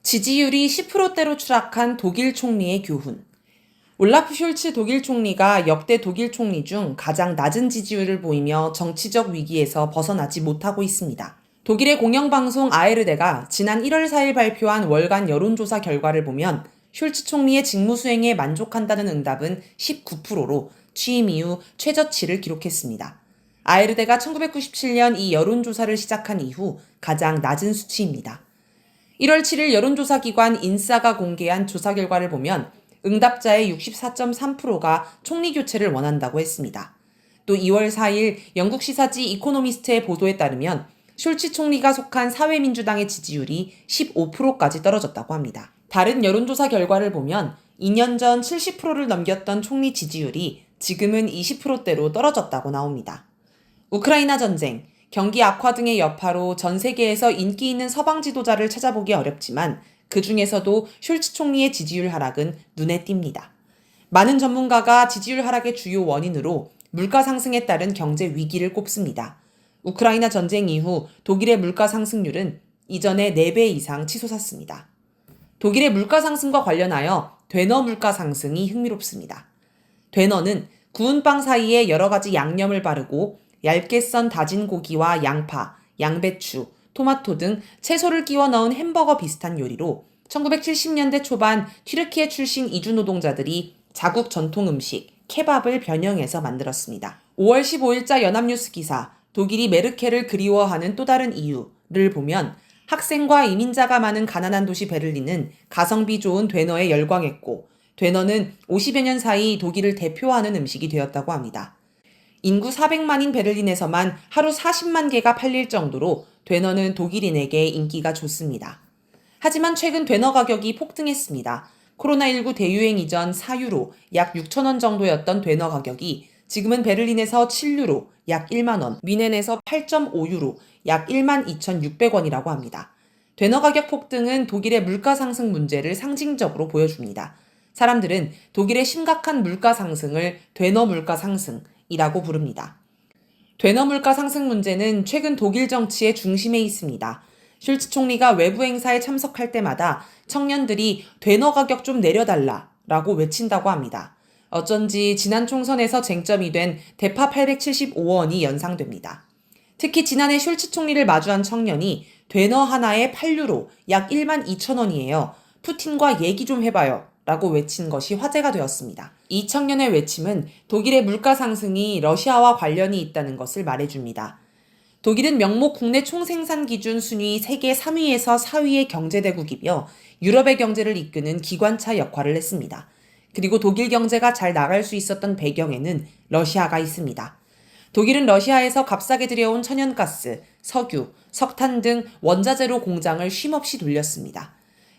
지지율이 10%대로 추락한 독일 총리의 교훈. 올라프 숄츠 독일 총리가 역대 독일 총리 중 가장 낮은 지지율을 보이며 정치적 위기에서 벗어나지 못하고 있습니다. 독일의 공영방송 아에르데가 지난 1월 4일 발표한 월간 여론조사 결과를 보면 숄츠 총리의 직무 수행에 만족한다는 응답은 19%로 취임 이후 최저치를 기록했습니다. 아에르데가 1997년 이 여론조사를 시작한 이후 가장 낮은 수치입니다. 1월 7일 여론조사 기관 인싸가 공개한 조사 결과를 보면 응답자의 64.3%가 총리 교체를 원한다고 했습니다. 또 2월 4일 영국 시사지 이코노미스트의 보도에 따르면 숄츠 총리가 속한 사회민주당의 지지율이 15%까지 떨어졌다고 합니다. 다른 여론조사 결과를 보면 2년 전 70%를 넘겼던 총리 지지율이 지금은 20%대로 떨어졌다고 나옵니다. 우크라이나 전쟁, 경기 악화 등의 여파로 전 세계에서 인기 있는 서방 지도자를 찾아보기 어렵지만 그 중에서도 숄츠 총리의 지지율 하락은 눈에 띕니다. 많은 전문가가 지지율 하락의 주요 원인으로 물가 상승에 따른 경제 위기를 꼽습니다. 우크라이나 전쟁 이후 독일의 물가 상승률은 이전의 4배 이상 치솟았습니다. 독일의 물가 상승과 관련하여 되너 물가 상승이 흥미롭습니다. 되너는 구운 빵 사이에 여러 가지 양념을 바르고 얇게 썬 다진 고기와 양파, 양배추, 토마토 등 채소를 끼워 넣은 햄버거 비슷한 요리로 1970년대 초반 튀르키예 출신 이주 노동자들이 자국 전통 음식 케밥을 변형해서 만들었습니다. 5월 15일자 연합뉴스 기사 독일이 메르켈을 그리워하는 또 다른 이유를 보면 학생과 이민자가 많은 가난한 도시 베를린은 가성비 좋은 되너에 열광했고 되너는 50여 년 사이 독일을 대표하는 음식이 되었다고 합니다. 인구 400만인 베를린에서만 하루 40만 개가 팔릴 정도로 되너는 독일인에게 인기가 좋습니다. 하지만 최근 되너 가격이 폭등했습니다. 코로나19 대유행 이전 4유로 약 6,000원 정도였던 되너 가격이 지금은 베를린에서 7유로 약 1만 원, 뮌헨에서 8.5유로 약 1만 2,600원이라고 합니다. 되너 가격 폭등은 독일의 물가 상승 문제를 상징적으로 보여줍니다. 사람들은 독일의 심각한 물가 상승을 되너 물가 상승이라고 부릅니다. 되너 물가 상승 문제는 최근 독일 정치의 중심에 있습니다. 숄츠 총리가 외부 행사에 참석할 때마다 청년들이 되너 가격 좀 내려달라라고 외친다고 합니다. 어쩐지 지난 총선에서 쟁점이 된 대파 875원이 연상됩니다. 특히 지난해 숄츠 총리를 마주한 청년이 되너 하나에 8유로 약 1만 2천 원이에요. 푸틴과 얘기 좀 해봐요. 라고 외친 것이 화제가 되었습니다. 이 청년의 외침은 독일의 물가 상승이 러시아와 관련이 있다는 것을 말해줍니다. 독일은 명목 국내 총생산 기준 순위 세계 3위에서 4위의 경제대국이며 유럽의 경제를 이끄는 기관차 역할을 했습니다. 그리고 독일 경제가 잘 나갈 수 있었던 배경에는 러시아가 있습니다. 독일은 러시아에서 값싸게 들여온 천연가스, 석유, 석탄 등 원자재로 공장을 쉼없이 돌렸습니다.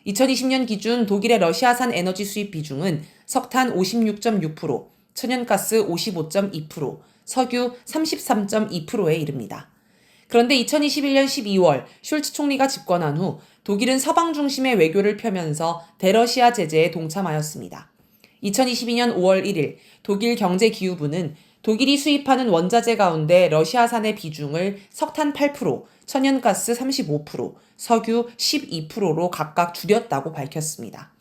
2020년 기준 독일의 러시아산 에너지 수입 비중은 석탄 56.6%, 천연가스 55.2%, 석유 33.2%에 이릅니다. 그런데 2021년 12월 숄츠 총리가 집권한 후 독일은 서방 중심의 외교를 펴면서 대러시아 제재에 동참하였습니다. 2022년 5월 1일 독일 경제기후부는 독일이 수입하는 원자재 가운데 러시아산의 비중을 석탄 8%, 천연가스 35%, 석유 12%로 각각 줄였다고 밝혔습니다.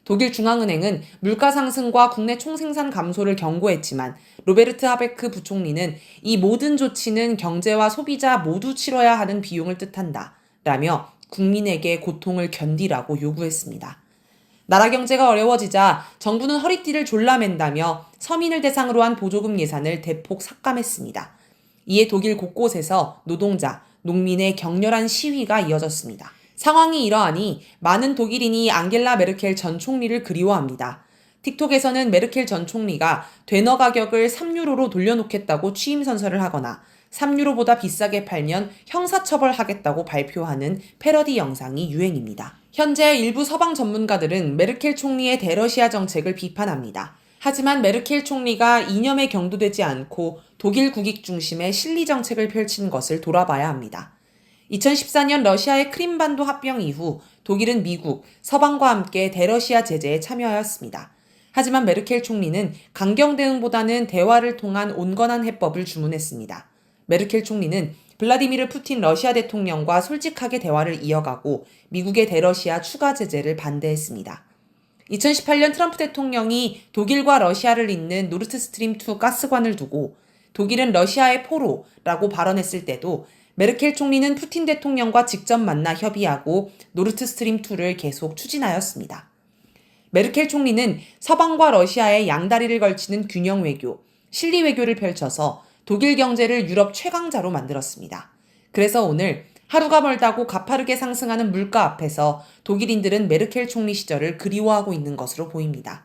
독일 중앙은행은 물가 상승과 국내 총생산 감소를 경고했지만 로베르트 하베크 부총리는 이 모든 조치는 경제와 소비자 모두 치러야 하는 비용을 뜻한다 라며 국민에게 고통을 견디라고 요구했습니다. 나라 경제가 어려워지자 정부는 허리띠를 졸라맨다며 서민을 대상으로 한 보조금 예산을 대폭 삭감했습니다. 이에 독일 곳곳에서 노동자, 농민의 격렬한 시위가 이어졌습니다. 상황이 이러하니 많은 독일인이 앙겔라 메르켈 전 총리를 그리워합니다. 틱톡에서는 메르켈 전 총리가 되너 가격을 3유로로 돌려놓겠다고 취임 선서를 하거나 3유로보다 비싸게 팔면 형사처벌하겠다고 발표하는 패러디 영상이 유행입니다. 현재 일부 서방 전문가들은 메르켈 총리의 대러시아 정책을 비판합니다. 하지만 메르켈 총리가 이념에 경도되지 않고 독일 국익 중심의 실리 정책을 펼친 것을 돌아봐야 합니다. 2014년 러시아의 크림반도 합병 이후 독일은 미국, 서방과 함께 대러시아 제재에 참여하였습니다. 하지만 메르켈 총리는 강경 대응보다는 대화를 통한 온건한 해법을 주문했습니다. 메르켈 총리는 블라디미르 푸틴 러시아 대통령과 솔직하게 대화를 이어가고 미국의 대러시아 추가 제재를 반대했습니다. 2018년 트럼프 대통령이 독일과 러시아를 잇는 노르트스트림2 가스관을 두고 독일은 러시아의 포로라고 발언했을 때도 메르켈 총리는 푸틴 대통령과 직접 만나 협의하고 노르트스트림2를 계속 추진하였습니다. 메르켈 총리는 서방과 러시아의 양다리를 걸치는 균형 외교, 실리 외교를 펼쳐서 독일 경제를 유럽 최강자로 만들었습니다. 그래서 오늘 하루가 멀다고 가파르게 상승하는 물가 앞에서 독일인들은 메르켈 총리 시절을 그리워하고 있는 것으로 보입니다.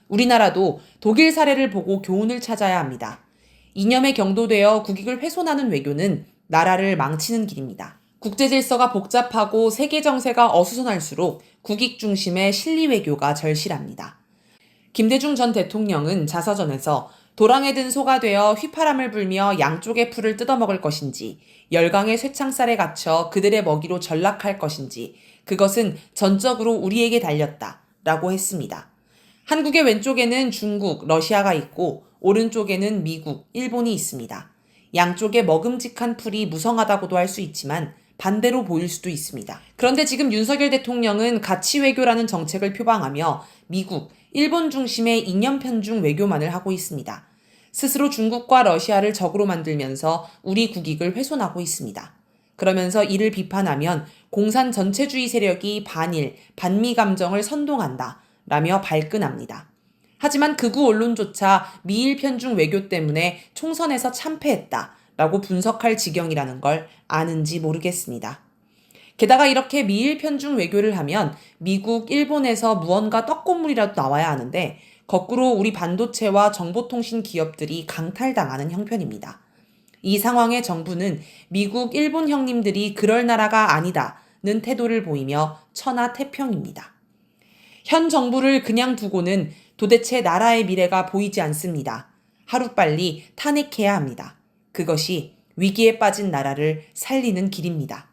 우리나라도 독일 사례를 보고 교훈을 찾아야 합니다. 이념에 경도되어 국익을 훼손하는 외교는 나라를 망치는 길입니다. 국제 질서가 복잡하고 세계 정세가 어수선할수록 국익 중심의 실리 외교가 절실합니다. 김대중 전 대통령은 자서전에서 도랑에 든 소가 되어 휘파람을 불며 양쪽의 풀을 뜯어먹을 것인지 열강의 쇠창살에 갇혀 그들의 먹이로 전락할 것인지 그것은 전적으로 우리에게 달렸다 라고 했습니다. 한국의 왼쪽에는 중국, 러시아가 있고 오른쪽에는 미국, 일본이 있습니다. 양쪽에 먹음직한 풀이 무성하다고도 할 수 있지만 반대로 보일 수도 있습니다. 그런데 지금 윤석열 대통령은 가치 외교라는 정책을 표방하며 미국, 일본 중심의 이념 편중 외교만을 하고 있습니다. 스스로 중국과 러시아를 적으로 만들면서 우리 국익을 훼손하고 있습니다. 그러면서 이를 비판하면 공산 전체주의 세력이 반일, 반미 감정을 선동한다 라며 발끈합니다. 하지만 극우 언론조차 미일 편중 외교 때문에 총선에서 참패했다 라고 분석할 지경이라는 걸 아는지 모르겠습니다. 게다가 이렇게 미일 편중 외교를 하면 미국, 일본에서 무언가 떡고물이라도 나와야 하는데 거꾸로 우리 반도체와 정보통신 기업들이 강탈당하는 형편입니다. 이 상황에 정부는 미국, 일본 형님들이 그럴 나라가 아니다는 태도를 보이며 천하태평입니다. 현 정부를 그냥 두고는 도대체 나라의 미래가 보이지 않습니다. 하루빨리 탄핵해야 합니다. 그것이 위기에 빠진 나라를 살리는 길입니다.